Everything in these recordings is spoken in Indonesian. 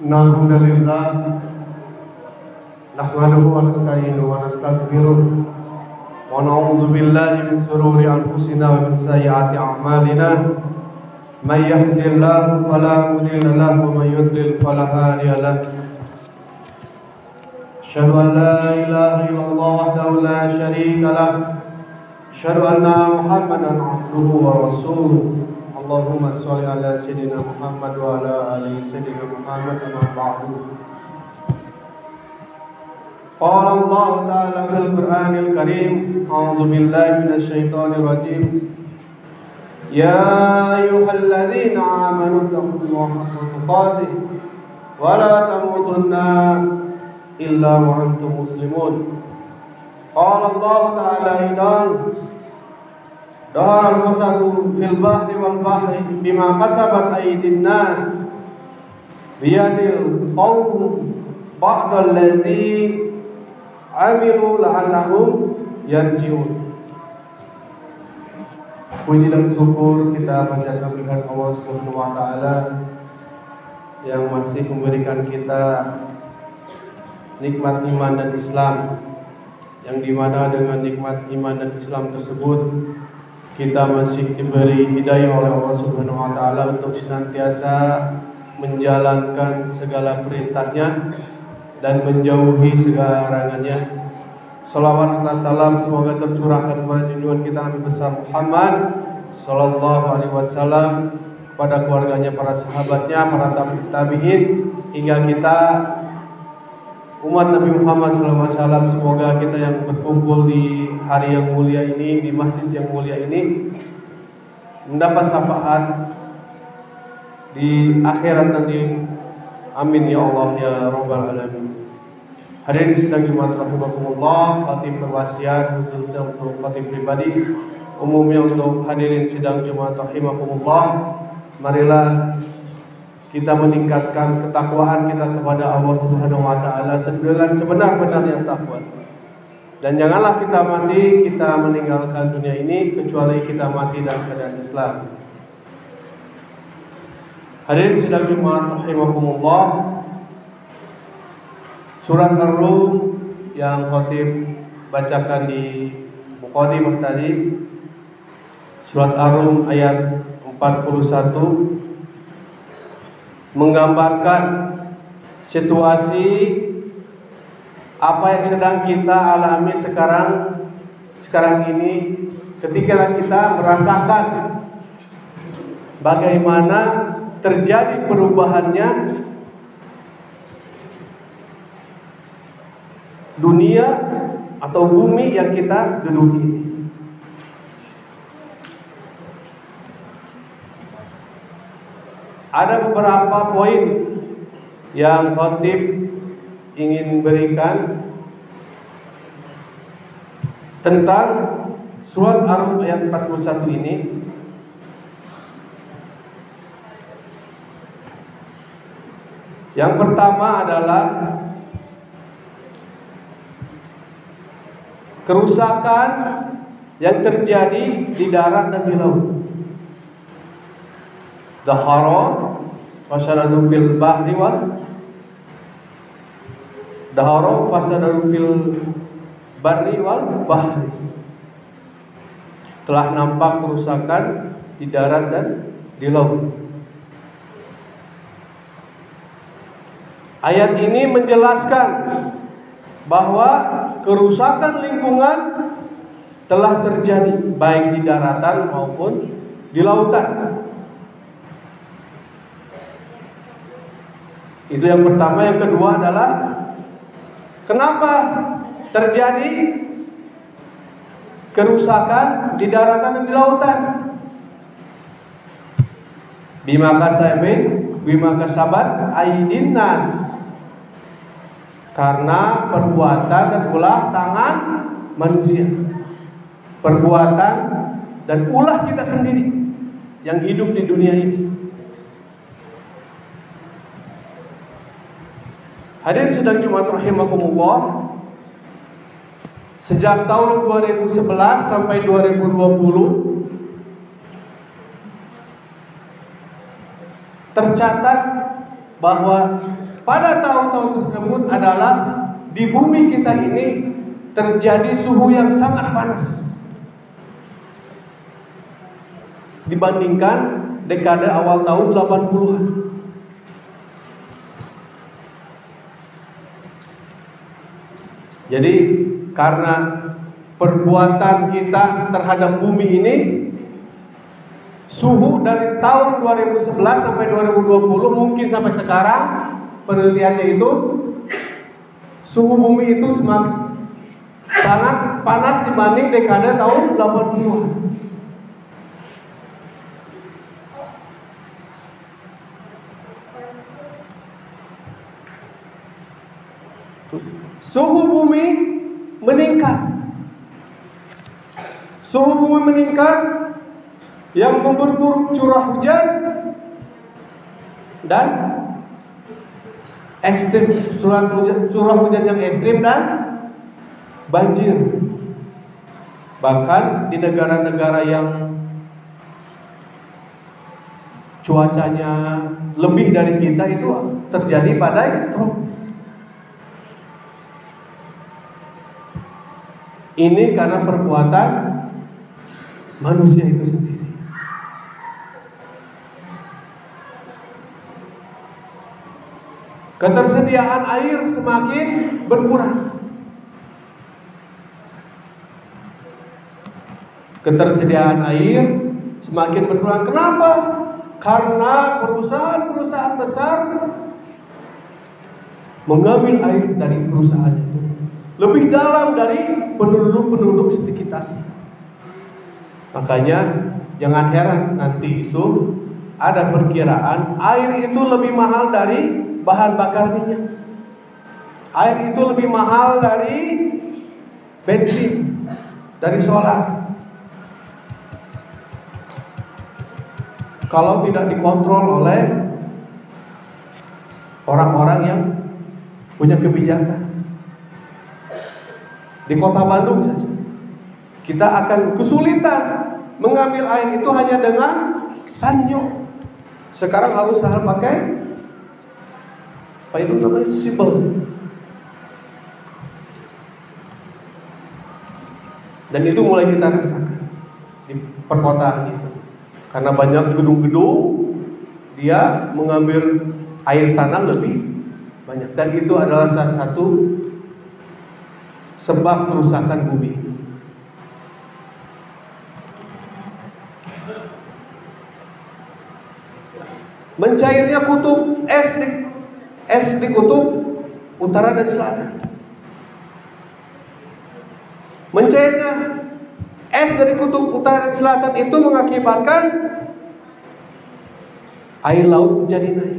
Alhamdulillah nahmaduhu wa nasta'inuhu wa nastaghfiruh wa na'udzu billahi min shururi anfusina wa min sayyiati a'malina may yahdihillahu fala mudilla lahu wa may yudlil fala hadiya lahu asyhadu an la ilaha illallah wahdahu la syarika lahu asyhadu anna Muhammadan abduhu wa rasuluh Allahumma sholli ala sayyidina Muhammad wa ala ali sayyidina Muhammad amma ba'du. Qala Allah ta'ala fil Qur'anil Karim, a'udzu billahi minasy syaithanir rajim. Ya ayyuhalladzina amanu taqullaha haqqa tuqatih wa la tamutunna illa wa antum muslimun. Qala Allah ta'ala aidan Dahar al-fasadu fil bahri wal bahri bima kasabat aydin nas biyadil qawm ba'dal ladzi amilu la'allahum yarji'un. Puji dan syukur kita panjatkan kepada Allah Subhanahu wa taala yang masih memberikan kita nikmat iman dan Islam, yang dimana dengan nikmat iman dan Islam tersebut kita masih diberi hidayah oleh Allah Subhanahu wa taala untuk senantiasa menjalankan segala perintahnya dan menjauhi segala larangannya. Salawat serta salam semoga tercurahkan kepada junjungan kita Nabi besar Muhammad sallallahu alaihi wasallam, kepada keluarganya, para sahabatnya, para tabi'in hingga kita umat Nabi Muhammad SAW. Semoga kita yang berkumpul di hari yang mulia ini, di masjid yang mulia ini, mendapat syafaat di akhirat nanti. Amin ya Allah ya Rabbal Alamin. Hadirin sidang Jumat rahimakumullah, khatib berwasiat khususnya untuk khatib pribadi, umumnya untuk hadirin sidang Jumat rahimakumullah, marilah kita meningkatkan ketakwaan kita kepada Allah Subhanahu wa taala dengan sebenar-benarnya takwa. Dan janganlah kita mati, kita meninggalkan dunia ini kecuali kita mati dalam keadaan Islam. Hadirin sidang Jumat rahimakumullah, surat Ar-Rum yang khatib bacakan di muqaddimah tadi, surat Ar-Rum ayat 41 menggambarkan situasi apa yang sedang kita alami sekarang ini, ketika kita merasakan bagaimana terjadi perubahannya dunia atau bumi yang kita duduki. Ada beberapa poin yang khatib ingin berikan tentang surat Ar-Rum ayat 41 ini. Yang pertama adalah kerusakan yang terjadi di darat dan di laut. Dahara fasadu fil bahri wal dahara fasadu fil barri wal bahri. Telah nampak kerusakan di darat dan di laut. Ayat ini menjelaskan bahwa kerusakan lingkungan telah terjadi baik di daratan maupun di lautan. Itu yang pertama. Yang kedua adalah kenapa terjadi kerusakan di daratan dan di lautan? Bima kasabat aydin nas, karena perbuatan dan ulah tangan manusia, perbuatan dan ulah kita sendiri yang hidup di dunia ini. Hadirin sidang Jumat rahimakumullah, sejak tahun 2011 sampai 2020 tercatat bahwa pada tahun-tahun tersebut adalah di bumi kita ini terjadi suhu yang sangat panas dibandingkan dekade awal tahun 80-an. Jadi karena perbuatan kita terhadap bumi ini, suhu dari tahun 2011 sampai 2020 mungkin sampai sekarang penelitiannya itu suhu bumi itu sangat panas dibanding dekade tahun 80-an. Suhu bumi meningkat. Suhu bumi meningkat yang memperburuk curah hujan dan ekstrim, curah hujan yang ekstrim dan banjir. Bahkan di negara-negara yang cuacanya lebih dari kita itu terjadi badai tropis. Ini karena perbuatan manusia itu sendiri. Ketersediaan air semakin berkurang. Ketersediaan air semakin berkurang. Kenapa? Karena perusahaan-perusahaan besar mengambil air dari perusahaan itu lebih dalam dari penduduk-penduduk sekitar. Makanya jangan heran nanti itu ada perkiraan air itu lebih mahal dari bahan bakar minyak. Air itu lebih mahal dari bensin, dari solar. Kalau tidak dikontrol oleh orang-orang yang punya kebijakan. Di kota Bandung saja kita akan kesulitan mengambil air itu hanya dengan sanyo. Sekarang harus pakai apa itu namanya, sipel. Dan itu mulai kita rasakan di perkotaan itu. Karena banyak gedung-gedung, dia mengambil air tanah lebih banyak. Dan itu adalah salah satu sebab kerusakan bumi. Mencairnya kutub es di kutub utara dan selatan. Mencairnya es dari kutub utara dan selatan itu mengakibatkan air laut menjadi naik.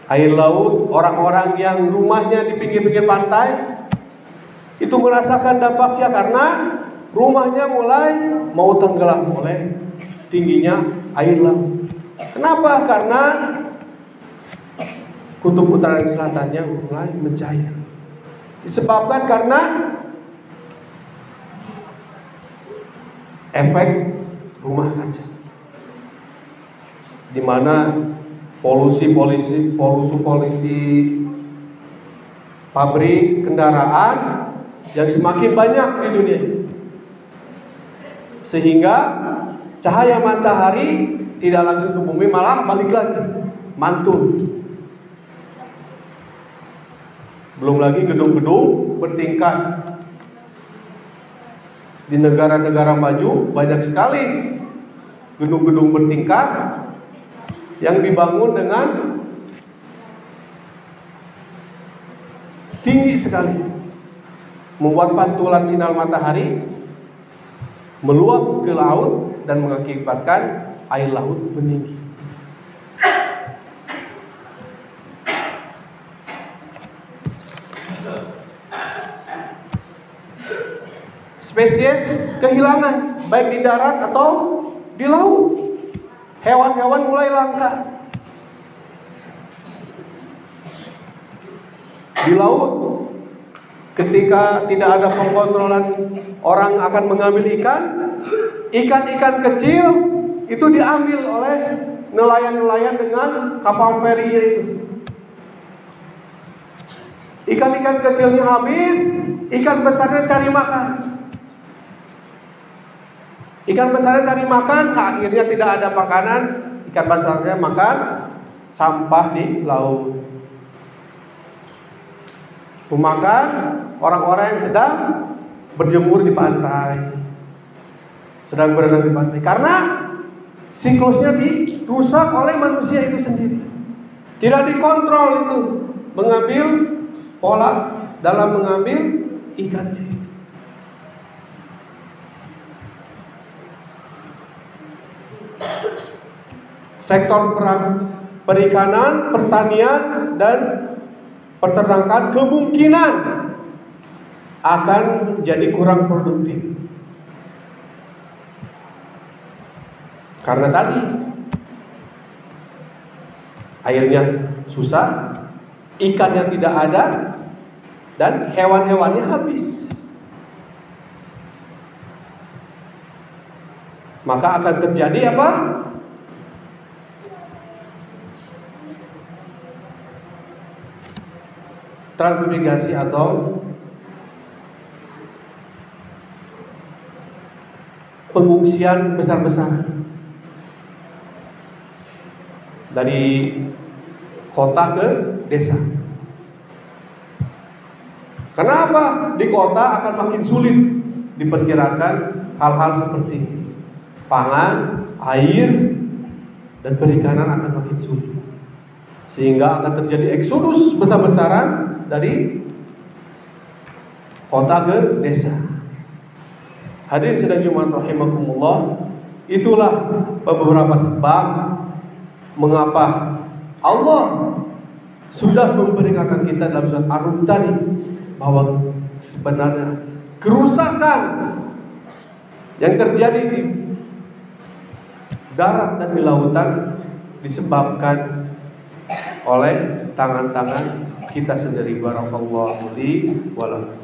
Air laut, orang-orang yang rumahnya di pinggir-pinggir pantai itu merasakan dampaknya karena rumahnya mulai mau tenggelam oleh tingginya air laut. Kenapa? Karena kutub utara dan selatannya mulai mencair. Disebabkan karena efek rumah kaca, di mana polusi pabrik kendaraan yang semakin banyak di dunia, sehingga cahaya matahari tidak langsung ke bumi, malah balik lagi mantul. Belum lagi gedung-gedung bertingkat. Di negara-negara maju banyak sekali gedung-gedung bertingkat yang dibangun dengan tinggi sekali, membuat pantulan sinar matahari meluap ke laut dan mengakibatkan air laut meninggi. Spesies kehilangan baik di darat atau di laut. Hewan-hewan mulai langka. Di laut, ketika tidak ada pengontrolan orang akan mengambil ikan, ikan-ikan kecil itu diambil oleh nelayan-nelayan dengan kapal ferinya itu. Ikan-ikan kecilnya habis, ikan besarnya cari makan. Ikan besarnya cari makan, akhirnya tidak ada makanan, ikan besarnya makan sampah di laut. Memakan orang-orang yang sedang berjemur di pantai, sedang berenang di pantai, karena siklusnya dirusak oleh manusia itu sendiri. Tidak dikontrol itu, mengambil pola dalam mengambil ikannya. Sektor perikanan, pertanian, dan peternakan kemungkinan akan menjadi kurang produktif. Karena tadi airnya susah, ikannya tidak ada, dan hewan-hewannya habis. Maka akan terjadi apa? Transmigrasi atau pengungsian besar-besaran dari kota ke desa. Kenapa? Di kota akan makin sulit diperkirakan hal-hal seperti pangan, air, dan perikanan akan makin sulit, sehingga akan terjadi eksodus besar-besaran dari kota ke desa. Hadirin sidang Jumat rahimakumullah, itulah beberapa sebab mengapa Allah sudah memperingatkan kita dalam surat Ar-Rum tadi bahwa sebenarnya kerusakan yang terjadi di darat dan di lautan disebabkan oleh tangan-tangan kita sendiri. Barakallahu li wa lakum.